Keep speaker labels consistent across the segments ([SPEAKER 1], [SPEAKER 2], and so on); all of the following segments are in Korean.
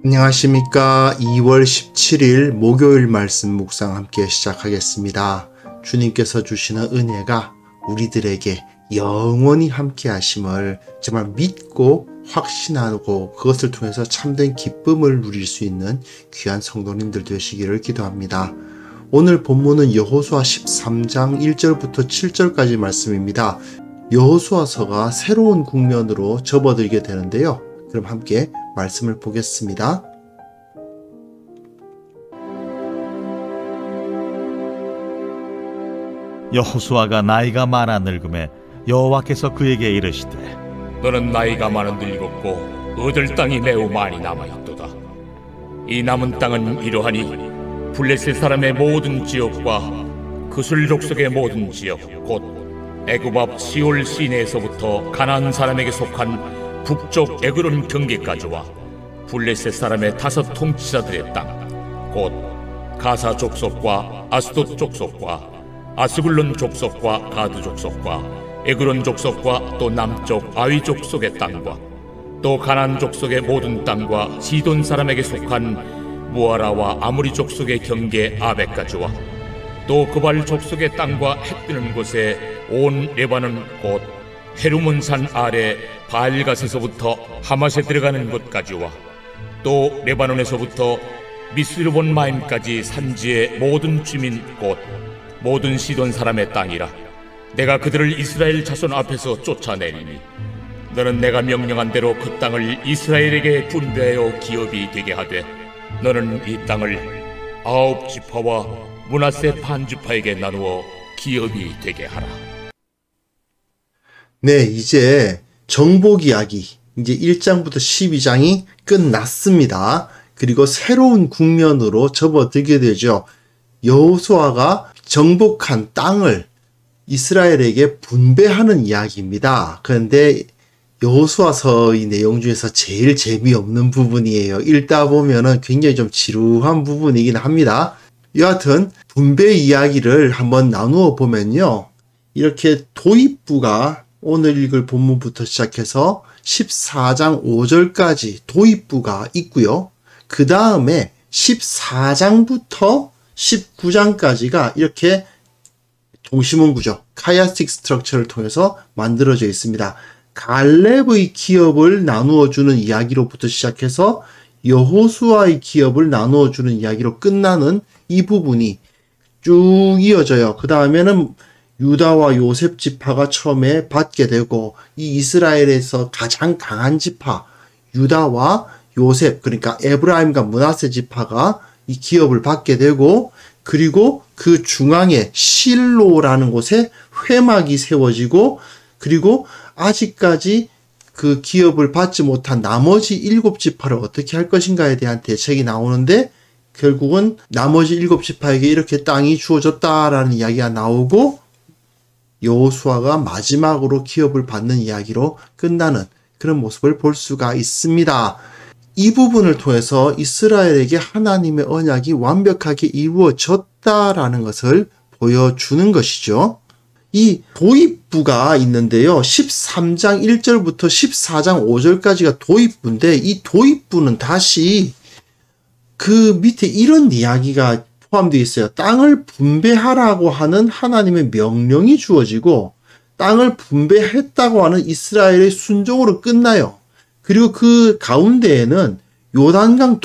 [SPEAKER 1] 안녕하십니까. 2월 17일 목요일 말씀 묵상 함께 시작하겠습니다. 주님께서 주시는 은혜가 우리들에게 영원히 함께 하심을 정말 믿고 확신하고 그것을 통해서 참된 기쁨을 누릴 수 있는 귀한 성도님들 되시기를 기도합니다. 오늘 본문은 여호수아 13장 1절부터 7절까지 말씀입니다. 여호수아서가 새로운 국면으로 접어들게 되는데요. 그럼 함께 말씀을 보겠습니다.
[SPEAKER 2] 여호수아가 나이가 많아 늙음에 여호와께서 그에게 이르시되
[SPEAKER 3] 너는 나이가 많아 늙었고 얻을 땅이 매우 많이 남아있도다. 이 남은 땅은 이러하니 블레셋 사람의 모든 지역과 그술 족속의 모든 지역 곧 애굽 앞 시올 시내에서부터 가나안 사람에게 속한 북쪽 에그론 경계까지와 블레셋 사람의 5 통치자들의 땅 곧 가사 족속과 아스돗 족속과 아스불론 족속과 가드 족속과 에그론 족속과 또 남쪽 아위 족속의 땅과 또 가나안 족속의 모든 땅과 시돈 사람에게 속한 무아라와 아무리 족속의 경계 아벡까지와 또 그발 족속의 땅과 해 뜨는 곳에 온 레바논 곧 헤르몬산 아래 바알갓에서부터 하맛에 들어가는 곳까지와 또 레바논에서부터 미스르본 마임까지 산지의 모든 주민 곧 모든 시돈 사람의 땅이라. 내가 그들을 이스라엘 자손 앞에서 쫓아내리니 너는 내가 명령한 대로 그 땅을 이스라엘에게 분배하여 기업이 되게 하되 너는 이 땅을 9 지파와 므낫세 반 지파에게 나누어 기업이 되게 하라.
[SPEAKER 1] 네, 이제 정복 이야기, 이제 1장부터 12장이 끝났습니다. 그리고 새로운 국면으로 접어들게 되죠. 여호수아가 정복한 땅을 이스라엘에게 분배하는 이야기입니다. 그런데 여호수아서의 내용 중에서 제일 재미없는 부분이에요. 읽다 보면은 굉장히 좀 지루한 부분이긴 합니다. 여하튼 분배 이야기를 한번 나누어 보면요. 이렇게 도입부가 오늘 읽을 본문부터 시작해서 14장 5절까지 도입부가 있고요. 그 다음에 14장부터 19장까지가 이렇게 동시문 구조, 카이아스틱 스트럭처를 통해서 만들어져 있습니다. 갈렙의 기업을 나누어주는 이야기로부터 시작해서 여호수아의 기업을 나누어주는 이야기로 끝나는 이 부분이 쭉 이어져요. 그 다음에는 유다와 요셉 지파가 처음에 받게 되고 이 이스라엘에서 가장 강한 지파 유다와 요셉, 그러니까 에브라임과 므낫세 지파가 이 기업을 받게 되고, 그리고 그 중앙에 실로라는 곳에 회막이 세워지고, 그리고 아직까지 그 기업을 받지 못한 나머지 7 지파를 어떻게 할 것인가에 대한 대책이 나오는데, 결국은 나머지 7 지파에게 이렇게 땅이 주어졌다라는 이야기가 나오고, 여호수아가 마지막으로 기업을 받는 이야기로 끝나는 그런 모습을 볼 수가 있습니다. 이 부분을 통해서 이스라엘에게 하나님의 언약이 완벽하게 이루어졌다라는 것을 보여주는 것이죠. 이 도입부가 있는데요. 13장 1절부터 14장 5절까지가 도입부인데 이 도입부는 다시 그 밑에 이런 이야기가 포함되어 있어요. 땅을 분배하라고 하는 하나님의 명령이 주어지고 땅을 분배했다고 하는 이스라엘의 순종으로 끝나요. 그리고 그 가운데에는 요단강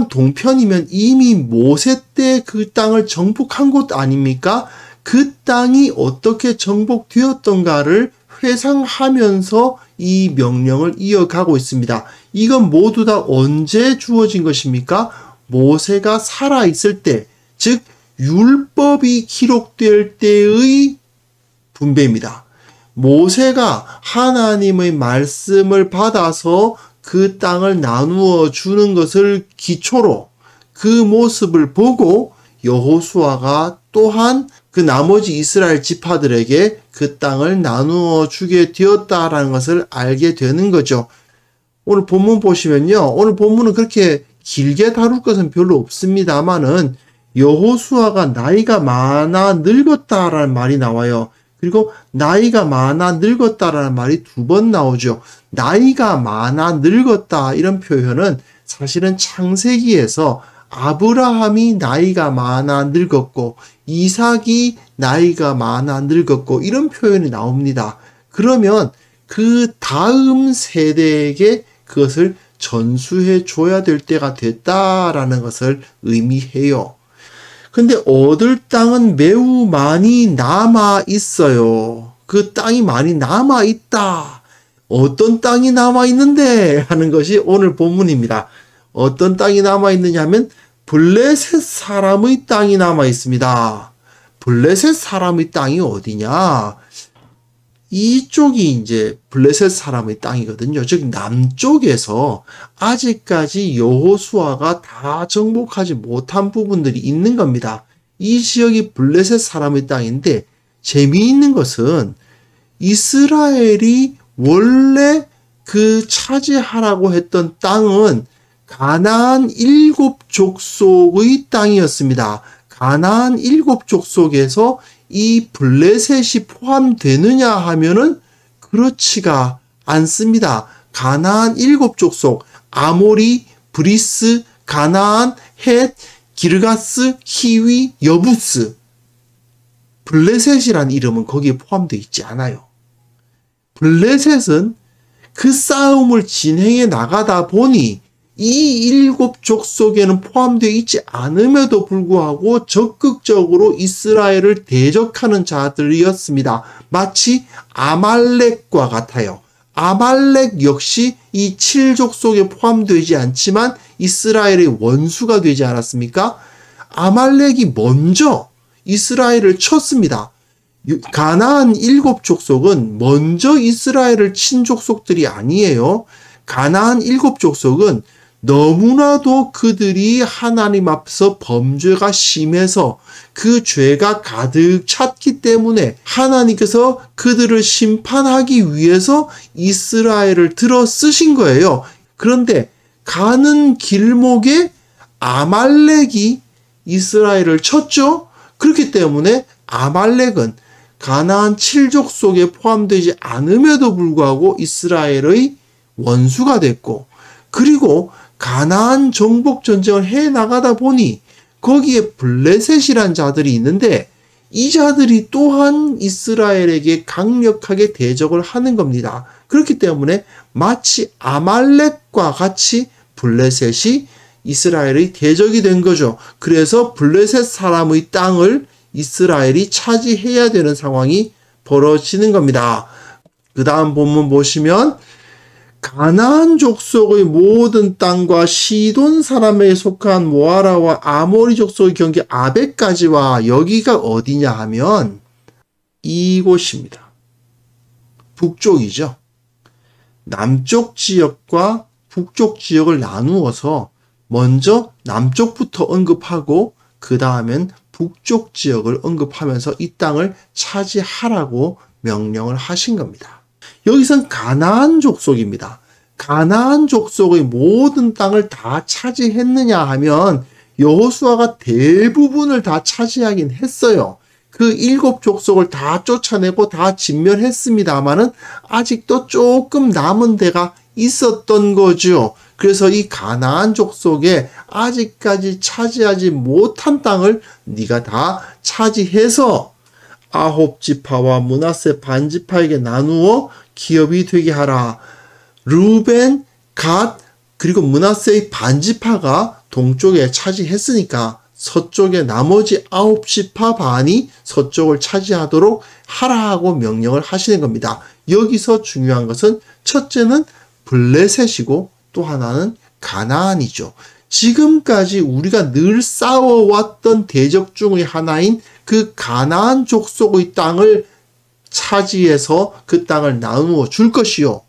[SPEAKER 1] 동편이면 이미 모세 때 그 땅을 정복한 곳 아닙니까? 그 땅이 어떻게 정복되었던가를 회상하면서 이 명령을 이어가고 있습니다. 이건 모두 다 언제 주어진 것입니까? 모세가 살아있을 때, 즉 율법이 기록될 때의 분배입니다. 모세가 하나님의 말씀을 받아서 그 땅을 나누어 주는 것을 기초로 그 모습을 보고 여호수아가 또한 그 나머지 이스라엘 지파들에게 그 땅을 나누어 주게 되었다라는 것을 알게 되는 거죠. 오늘 본문 보시면요. 오늘 본문은 그렇게 길게 다룰 것은 별로 없습니다만은 여호수아가 나이가 많아 늙었다라는 말이 나와요. 그리고 나이가 많아 늙었다라는 말이 2번 나오죠. 나이가 많아 늙었다 이런 표현은 사실은 창세기에서 아브라함이 나이가 많아 늙었고 이삭이 나이가 많아 늙었고 이런 표현이 나옵니다. 그러면 그 다음 세대에게 그것을 전수해 줘야 될 때가 됐다라는 것을 의미해요. 근데 얻을 땅은 매우 많이 남아 있어요. 그 땅이 많이 남아 있다. 어떤 땅이 남아 있는데 하는 것이 오늘 본문입니다. 어떤 땅이 남아 있느냐 하면 블레셋 사람의 땅이 남아 있습니다. 블레셋 사람의 땅이 어디냐? 이쪽이 이제 블레셋 사람의 땅이거든요. 즉 남쪽에서 아직까지 여호수아가 다 정복하지 못한 부분들이 있는 겁니다. 이 지역이 블레셋 사람의 땅인데 재미있는 것은 이스라엘이 원래 그 차지하라고 했던 땅은 가나안 7족속의 땅이었습니다. 가나안 7족속에서 이 블레셋이 포함되느냐 하면은 그렇지가 않습니다. 가나안 7족속, 아모리, 브리스, 가나안, 헷, 기르가스, 히위, 여부스. 블레셋이란 이름은 거기에 포함되어 있지 않아요. 블레셋은 그 싸움을 진행해 나가다 보니 이 7족속에는 포함되어 있지 않음에도 불구하고 적극적으로 이스라엘을 대적하는 자들이었습니다. 마치 아말렉과 같아요. 아말렉 역시 이 7족속에 포함되지 않지만 이스라엘의 원수가 되지 않았습니까? 아말렉이 먼저 이스라엘을 쳤습니다. 가나안 7족속은 먼저 이스라엘을 친 족속들이 아니에요. 가나안 7족속은 너무나도 그들이 하나님 앞에서 범죄가 심해서 그 죄가 가득 찼기 때문에 하나님께서 그들을 심판하기 위해서 이스라엘을 들어 쓰신 거예요. 그런데 가는 길목에 아말렉이 이스라엘을 쳤죠. 그렇기 때문에 아말렉은 가나안 7족속에 포함되지 않음에도 불구하고 이스라엘의 원수가 됐고, 그리고 가나안 정복 전쟁을 해 나가다 보니 거기에 블레셋이란 자들이 있는데 이 자들이 또한 이스라엘에게 강력하게 대적을 하는 겁니다. 그렇기 때문에 마치 아말렉과 같이 블레셋이 이스라엘의 대적이 된 거죠. 그래서 블레셋 사람의 땅을 이스라엘이 차지해야 되는 상황이 벌어지는 겁니다. 그 다음 본문 보시면 가나안 족속의 모든 땅과 시돈 사람에게 속한 모아라와 아모리 족속의 경계 아벡까지와 여기가 어디냐 하면 이곳입니다. 북쪽이죠. 남쪽 지역과 북쪽 지역을 나누어서 먼저 남쪽부터 언급하고 그 다음엔 북쪽 지역을 언급하면서 이 땅을 차지하라고 명령을 하신 겁니다. 여기선 가나안 족속입니다. 가나안 족속의 모든 땅을 다 차지했느냐 하면 여호수아가 대부분을 다 차지하긴 했어요. 그 7족속을 다 쫓아내고 다 진멸했습니다마는 아직도 조금 남은 데가 있었던 거죠. 그래서 이 가나안 족속에 아직까지 차지하지 못한 땅을 네가 다 차지해서 9지파와 므낫세 반지파에게 나누어 기업이 되게 하라. 르우벤, 갓, 그리고 므낫세의 반지파가 동쪽에 차지했으니까 서쪽의 나머지 9지파 반이 서쪽을 차지하도록 하라고 명령을 하시는 겁니다. 여기서 중요한 것은 첫째는 블레셋이고 또 하나는 가나안이죠. 지금까지 우리가 늘 싸워왔던 대적 중의 하나인 그 가나안 족속의 땅을 차지해서 그 땅을 나누어 줄 것이요.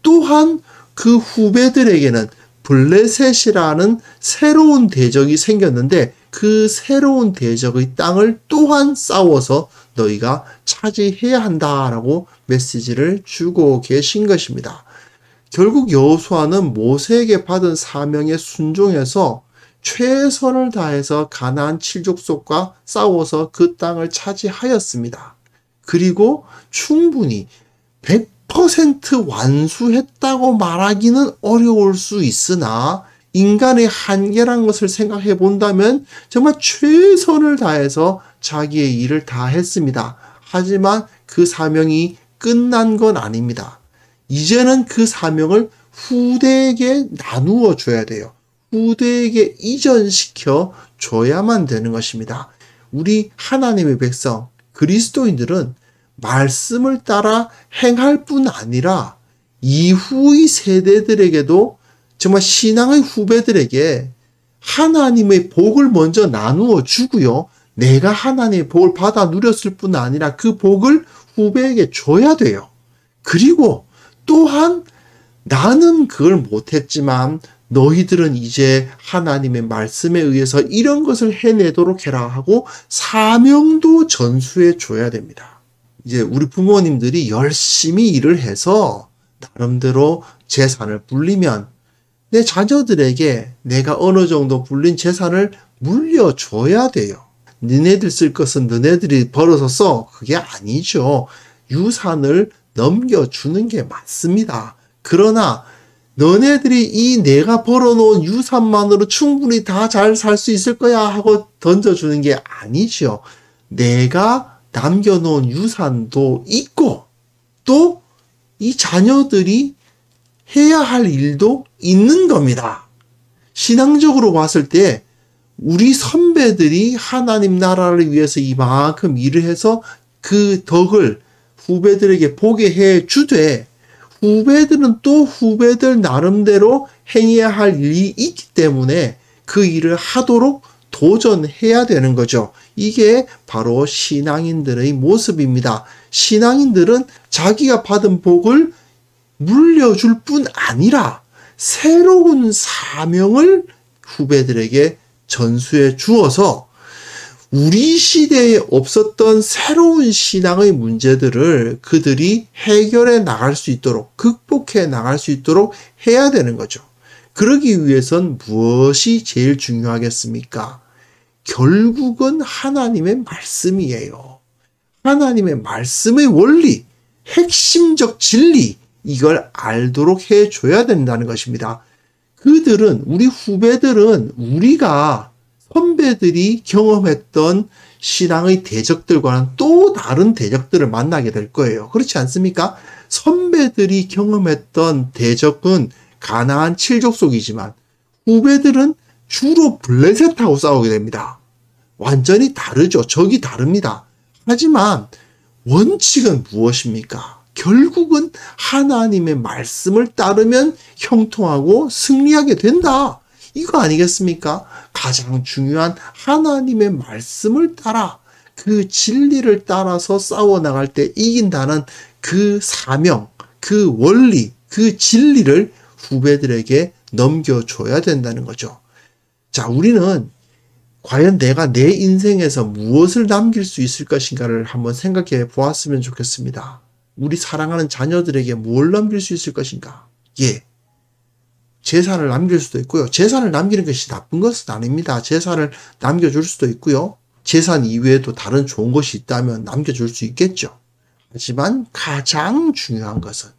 [SPEAKER 1] 또한 그 후배들에게는 블레셋이라는 새로운 대적이 생겼는데 그 새로운 대적의 땅을 또한 싸워서 너희가 차지해야 한다라고 메시지를 주고 계신 것입니다. 결국 여호수아는 모세에게 받은 사명에 순종해서 최선을 다해서 가나안 7족속과 싸워서 그 땅을 차지하였습니다. 그리고 충분히 100% 완수했다고 말하기는 어려울 수 있으나 인간의 한계란 것을 생각해 본다면 정말 최선을 다해서 자기의 일을 다 했습니다. 하지만 그 사명이 끝난 건 아닙니다. 이제는 그 사명을 후대에게 나누어 줘야 돼요. 후대에게 이전시켜 줘야만 되는 것입니다. 우리 하나님의 백성, 그리스도인들은 말씀을 따라 행할 뿐 아니라 이후의 세대들에게도 정말 신앙의 후배들에게 하나님의 복을 먼저 나누어 주고요. 내가 하나님의 복을 받아 누렸을 뿐 아니라 그 복을 후배에게 줘야 돼요. 그리고 또한 나는 그걸 못했지만 너희들은 이제 하나님의 말씀에 의해서 이런 것을 해내도록 해라 하고 사명도 전수해 줘야 됩니다. 이제 우리 부모님들이 열심히 일을 해서 나름대로 재산을 불리면 내 자녀들에게 내가 어느 정도 불린 재산을 물려줘야 돼요. 너네들 쓸 것은 너네들이 벌어서 써. 그게 아니죠. 유산을 넘겨주는 게 맞습니다. 그러나 너네들이 이 내가 벌어놓은 유산만으로 충분히 다 잘 살 수 있을 거야 하고 던져주는 게 아니죠. 내가 남겨놓은 유산도 있고 또 이 자녀들이 해야 할 일도 있는 겁니다. 신앙적으로 봤을 때 우리 선배들이 하나님 나라를 위해서 이만큼 일을 해서 그 덕을 후배들에게 보게 해 주되 후배들은 또 후배들 나름대로 행해야 할 일이 있기 때문에 그 일을 하도록 도전해야 되는 거죠. 이게 바로 신앙인들의 모습입니다. 신앙인들은 자기가 받은 복을 물려줄 뿐 아니라 새로운 사명을 후배들에게 전수해 주어서 우리 시대에 없었던 새로운 신앙의 문제들을 그들이 해결해 나갈 수 있도록, 극복해 나갈 수 있도록 해야 되는 거죠. 그러기 위해선 무엇이 제일 중요하겠습니까? 결국은 하나님의 말씀이에요. 하나님의 말씀의 원리, 핵심적 진리, 이걸 알도록 해줘야 된다는 것입니다. 그들은, 우리 후배들은 우리가 선배들이 경험했던 신앙의 대적들과는 또 다른 대적들을 만나게 될 거예요. 그렇지 않습니까? 선배들이 경험했던 대적은 가나안 7족속이지만 후배들은 주로 블레셋하고 싸우게 됩니다. 완전히 다르죠. 적이 다릅니다. 하지만 원칙은 무엇입니까? 결국은 하나님의 말씀을 따르면 형통하고 승리하게 된다. 이거 아니겠습니까? 가장 중요한 하나님의 말씀을 따라 그 진리를 따라서 싸워나갈 때 이긴다는 그 사명, 그 원리, 그 진리를 후배들에게 넘겨줘야 된다는 거죠. 자, 우리는 과연 내가 내 인생에서 무엇을 남길 수 있을 것인가를 한번 생각해 보았으면 좋겠습니다. 우리 사랑하는 자녀들에게 뭘 남길 수 있을 것인가? 예. 재산을 남길 수도 있고요. 재산을 남기는 것이 나쁜 것은 아닙니다. 재산을 남겨줄 수도 있고요. 재산 이외에도 다른 좋은 것이 있다면 남겨줄 수 있겠죠. 하지만 가장 중요한 것은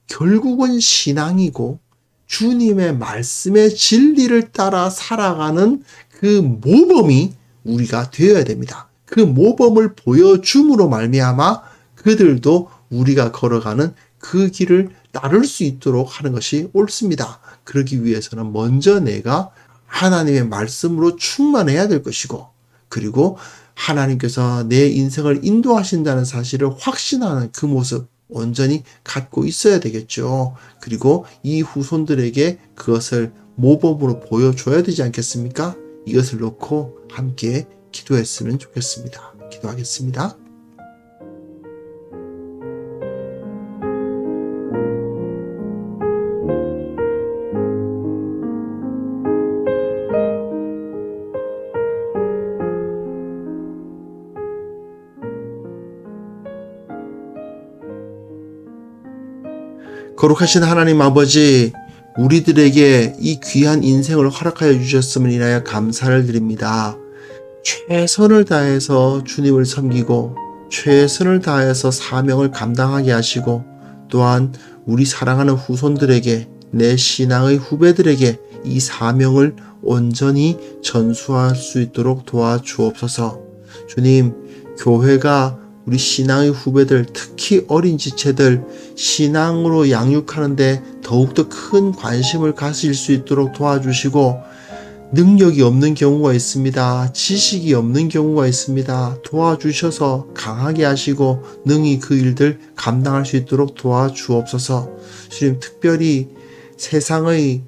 [SPEAKER 1] 결국은 신앙이고 주님의 말씀의 진리를 따라 살아가는 그 모범이 우리가 되어야 됩니다. 그 모범을 보여줌으로 말미암아 그들도 우리가 걸어가는 그 길을 따를 수 있도록 하는 것이 옳습니다. 그러기 위해서는 먼저 내가 하나님의 말씀으로 충만해야 될 것이고, 그리고 하나님께서 내 인생을 인도하신다는 사실을 확신하는 그 모습 온전히 갖고 있어야 되겠죠. 그리고 이 후손들에게 그것을 모범으로 보여줘야 되지 않겠습니까? 이것을 놓고 함께 기도했으면 좋겠습니다. 기도하겠습니다. 거룩하신 하나님 아버지, 우리들에게 이 귀한 인생을 허락하여 주셨음을 인하여 감사를 드립니다. 최선을 다해서 주님을 섬기고 최선을 다해서 사명을 감당하게 하시고 또한 우리 사랑하는 후손들에게 내 신앙의 후배들에게 이 사명을 온전히 전수할 수 있도록 도와주옵소서. 주님, 교회가 우리 신앙의 후배들, 특히 어린 지체들 신앙으로 양육하는데 더욱더 큰 관심을 가질 수 있도록 도와주시고, 능력이 없는 경우가 있습니다. 지식이 없는 경우가 있습니다. 도와주셔서 강하게 하시고 능히 그 일들 감당할 수 있도록 도와주옵소서. 주님, 특별히 세상의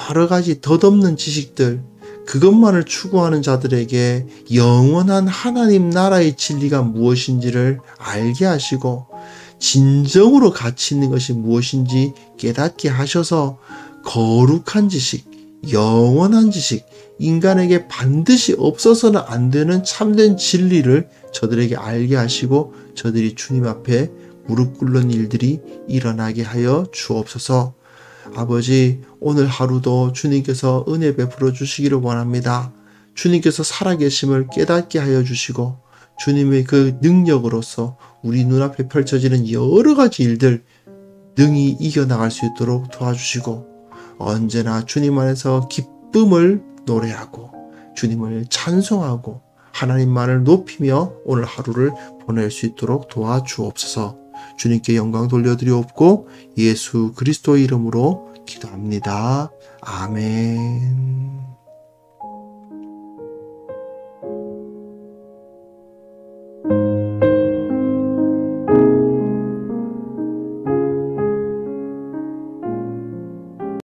[SPEAKER 1] 여러 가지 덧없는 지식들, 그것만을 추구하는 자들에게 영원한 하나님 나라의 진리가 무엇인지를 알게 하시고 진정으로 가치 있는 것이 무엇인지 깨닫게 하셔서 거룩한 지식, 영원한 지식, 인간에게 반드시 없어서는 안 되는 참된 진리를 저들에게 알게 하시고 저들이 주님 앞에 무릎 꿇는 일들이 일어나게 하여 주옵소서. 아버지, 오늘 하루도 주님께서 은혜 베풀어 주시기를 원합니다. 주님께서 살아계심을 깨닫게 하여 주시고 주님의 그 능력으로서 우리 눈앞에 펼쳐지는 여러 가지 일들 능히 이겨나갈 수 있도록 도와주시고 언제나 주님 안에서 기쁨을 노래하고 주님을 찬송하고 하나님만을 높이며 오늘 하루를 보낼 수 있도록 도와주옵소서. 주님께 영광 돌려드리옵고 예수 그리스도의 이름으로 기도합니다. 아멘.